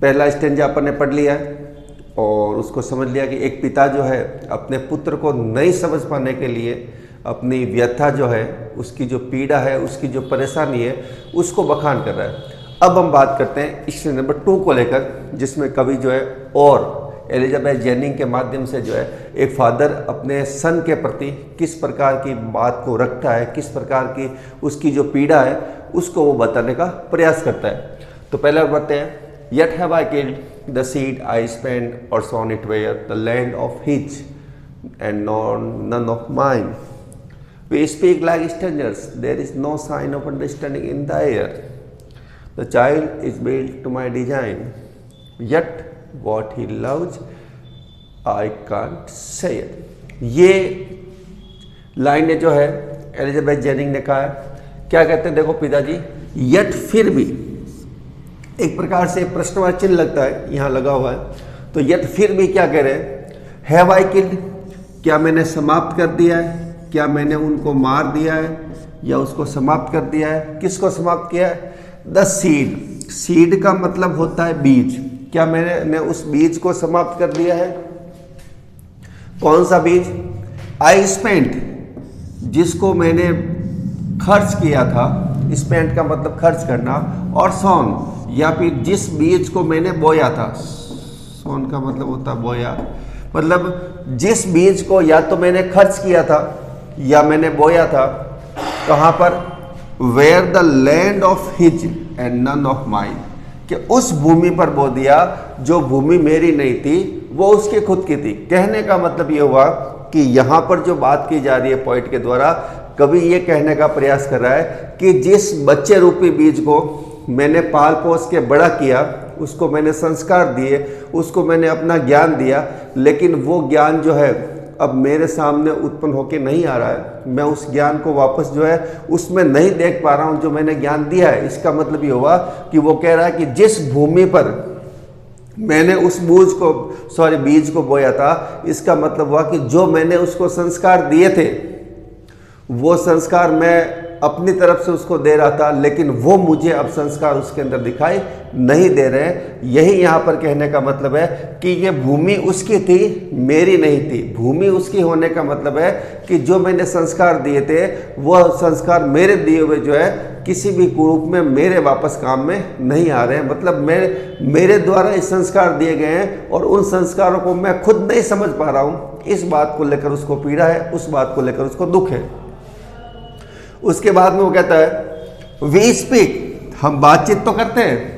पहला स्टेंजा अपन ने पढ़ लिया है और उसको समझ लिया कि एक पिता जो है अपने पुत्र को नहीं समझ पाने के लिए अपनी व्यथा जो है, उसकी जो पीड़ा है, उसकी जो परेशानी है, उसको बखान कर रहा है। अब हम बात करते हैं स्टेंजा नंबर 2 को लेकर, जिसमें कवि जो है और एलिजाबेथ जेनिंग के माध्यम से जो है एक फादर अपने सन के प्रति किस प्रकार की बात को रखता है, किस प्रकार की उसकी जो पीड़ा है उसको वो बताने का प्रयास करता है। तो पहले बताते हैं, Yet have I killed the seed I spent or sown it where the land of his and none of mine. We speak like strangers, there is no sign of understanding in the air. The child is built to my design, yet what he loves I can't say it. ये line जो है Elizabeth ginning ने कहा है। क्या कहते हैं, देखो पिताजी, यट फिर भी एक प्रकार से प्रश्नवाची चिन्ह लगता है यहाँ लगा हुआ है। तो यट फिर भी क्या कह रहे हैं, हैव आई किल्ड, क्या मैंने समाप्त कर दिया है, क्या मैंने उनको मार दिया है या उसको समाप्त कर दिया है। किसको समाप्त किया है, द सीड, सीड का मतलब होता है बीज, क्या मैंने उस बीज को समाप्त कर दिया है। कौन सा बीज, आई स्पेंट, जिसको मैंने खर्च किया था, स्पेंट का मतलब खर्च करना, और सॉन, या फिर जिस बीज को मैंने बोया था, सोन का मतलब होता है बोया, मतलब जिस बीज को या तो मैंने खर्च किया था या मैंने बोया था। कहाँ पर, where the land of his and none of mine, कि उस भूमि पर बो दिया जो भूमि मेरी नहीं थी, वो उसके खुद की थी। कहने का मतलब ये हुआ कि यहाँ पर जो बात की जा रही है पोइट के द्वारा, कवि ये कहने का प्रयास कर रहा है कि जिस बच्चे रूपी बीज को मैंने पाल पोस के बड़ा किया, उसको मैंने संस्कार दिए, उसको मैंने अपना ज्ञान दिया, लेकिन वो ज्ञान जो है अब मेरे सामने उत्पन्न होके नहीं आ रहा है। मैं उस ज्ञान को वापस जो है उसमें नहीं देख पा रहा हूँ जो मैंने ज्ञान दिया है। इसका मतलब ये हुआ कि वो कह रहा है कि जिस भूमि पर मैंने उस बीज को बोया था, इसका मतलब हुआ कि जो मैंने उसको संस्कार दिए थे, वो संस्कार मैं अपनी तरफ से उसको दे रहा था, लेकिन वो मुझे अब संस्कार उसके अंदर दिखाई नहीं दे रहे। यही यहाँ पर कहने का मतलब है कि ये भूमि उसकी थी, मेरी नहीं थी। भूमि उसकी होने का मतलब है कि जो मैंने संस्कार दिए थे, वो संस्कार मेरे दिए हुए जो है किसी भी रूप में मेरे वापस काम में नहीं आ रहे हैं। मतलब मेरे द्वारा इस संस्कार दिए गए हैं और उन संस्कारों को मैं खुद नहीं समझ पा रहा हूँ। इस बात को लेकर उसको पीड़ा है, उस बात को लेकर उसको दुख है। उसके बाद में वो कहता है, वी स्पीक, हम बातचीत तो करते हैं,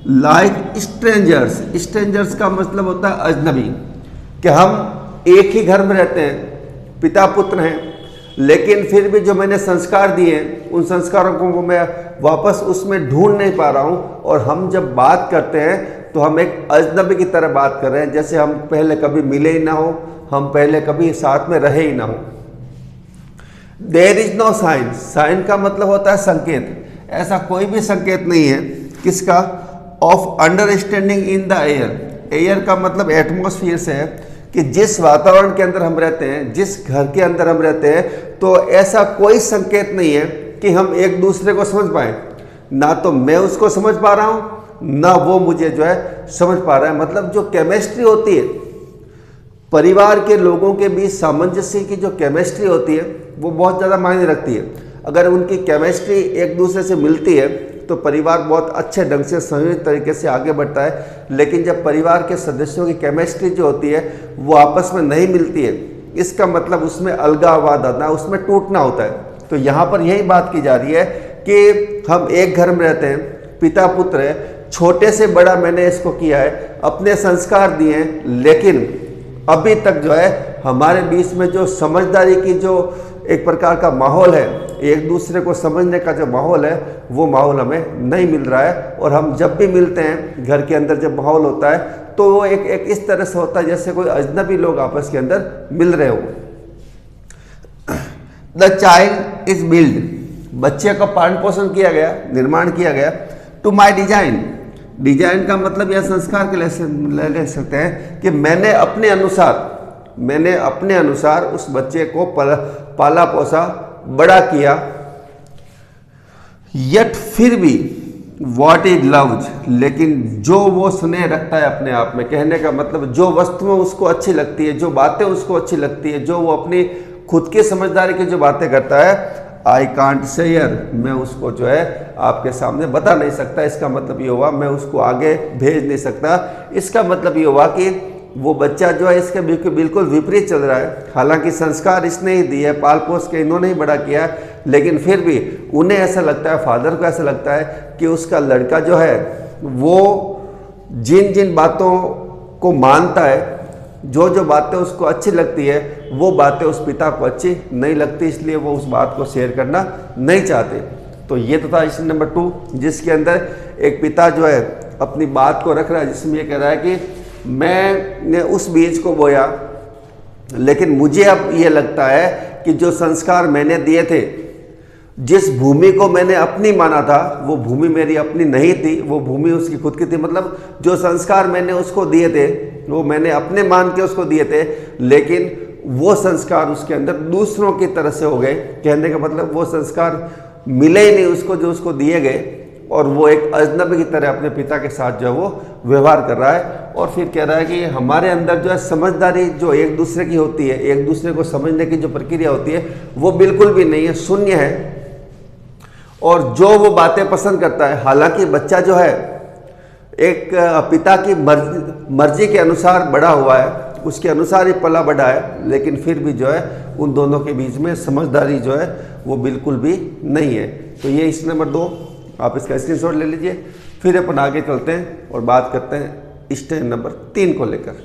लाइक स्ट्रेंजर्स, स्ट्रेंजर्स का मतलब होता है अजनबी, कि हम एक ही घर में रहते हैं, पिता पुत्र हैं, लेकिन फिर भी जो मैंने संस्कार दिए उन संस्कारों को मैं वापस उसमें ढूंढ नहीं पा रहा हूँ। और हम जब बात करते हैं तो हम एक अजनबी की तरह बात कर रहे हैं, जैसे हम पहले कभी मिले ही ना हो, हम पहले कभी साथ में रहे ही ना हो। There is no sign, sign का मतलब होता है संकेत, ऐसा कोई भी संकेत नहीं है। किसका, of understanding in the air, air का मतलब एटमॉस्फेयर से है कि जिस वातावरण के अंदर हम रहते हैं, जिस घर के अंदर हम रहते हैं, तो ऐसा कोई संकेत नहीं है कि हम एक दूसरे को समझ पाए। ना तो मैं उसको समझ पा रहा हूँ, ना वो मुझे जो है समझ पा रहा है। मतलब जो केमिस्ट्री होती है परिवार के लोगों के बीच, सामंजस्य की जो केमिस्ट्री होती है वो बहुत ज़्यादा मायने रखती है। अगर उनकी केमिस्ट्री एक दूसरे से मिलती है तो परिवार बहुत अच्छे ढंग से संयोजित तरीके से आगे बढ़ता है। लेकिन जब परिवार के सदस्यों की केमिस्ट्री जो होती है वो आपस में नहीं मिलती है, इसका मतलब उसमें अलगाववाद आता है, उसमें टूटना होता है। तो यहाँ पर यही बात की जा रही है कि हम एक घर में रहते हैं, पिता पुत्र है, छोटे से बड़ा मैंने इसको किया है, अपने संस्कार दिए हैं, लेकिन अभी तक जो है हमारे बीच में जो समझदारी की जो एक प्रकार का माहौल है, एक दूसरे को समझने का जो माहौल है, वो माहौल हमें नहीं मिल रहा है। और हम जब भी मिलते हैं घर के अंदर जब माहौल होता है तो वो एक इस तरह से होता है जैसे कोई अजनबी लोग आपस के अंदर मिल रहे हो। द चाइल्ड इज बिल्ड, बच्चे का पालन पोषण किया गया, निर्माण किया गया, टू माई डिजाइन, डिजाइन का मतलब यह संस्कार के लिए ले सकते हैं कि मैंने अपने अनुसार उस बच्चे को पाला पोसा, बड़ा किया। यट फिर भी वॉट इज लव्ड, लेकिन जो वो स्नेह रखता है अपने आप में, कहने का मतलब जो वस्तुएं उसको अच्छी लगती है, जो बातें उसको अच्छी लगती है, जो वो अपनी खुद की समझदारी की जो बातें करता है, आई कांट शेयर, मैं उसको जो है आपके सामने बता नहीं सकता। इसका मतलब ये हुआ मैं उसको आगे भेज नहीं सकता। इसका मतलब ये हुआ कि वो बच्चा जो है इसके बिल्कुल विपरीत चल रहा है। हालांकि संस्कार इसने ही दिए, पाल पोस के इन्होंने ही बड़ा किया, लेकिन फिर भी उन्हें ऐसा लगता है, फादर को ऐसा लगता है कि उसका लड़का जो है वो जिन जिन बातों को मानता है, जो जो बातें उसको अच्छी लगती है, वो बातें उस पिता को अच्छी नहीं लगती, इसलिए वो उस बात को शेयर करना नहीं चाहते। तो ये तो था इश्यू नंबर 2, जिसके अंदर एक पिता जो है अपनी बात को रख रहा है, जिसमें ये कह रहा है कि मैंने उस बीज को बोया, लेकिन मुझे अब ये लगता है कि जो संस्कार मैंने दिए थे, जिस भूमि को मैंने अपनी माना था, वो भूमि मेरी अपनी नहीं थी, वो भूमि उसकी खुद की थी। मतलब जो संस्कार मैंने उसको दिए थे वो मैंने अपने मान के उसको दिए थे, लेकिन वो संस्कार उसके अंदर दूसरों की तरह से हो गए। कहने का मतलब वो संस्कार मिले ही नहीं उसको जो उसको दिए गए, और वो एक अजनबी की तरह अपने पिता के साथ जो है वो व्यवहार कर रहा है। और फिर कह रहा है कि हमारे अंदर जो है समझदारी जो एक दूसरे की होती है, एक दूसरे को समझने की जो प्रक्रिया होती है, वो बिल्कुल भी नहीं है, शून्य है। और जो वो बातें पसंद करता है, हालांकि बच्चा जो है एक पिता की मर्जी के अनुसार बड़ा हुआ है, उसके अनुसार ही पला बढ़ा है, लेकिन फिर भी जो है उन दोनों के बीच में समझदारी जो है वो बिल्कुल भी नहीं है। तो ये इस नंबर 2, आप इसका स्क्रीनशॉट ले लीजिए। फिर अपन आगे चलते हैं और बात करते हैं स्टेज नंबर 3 को लेकर।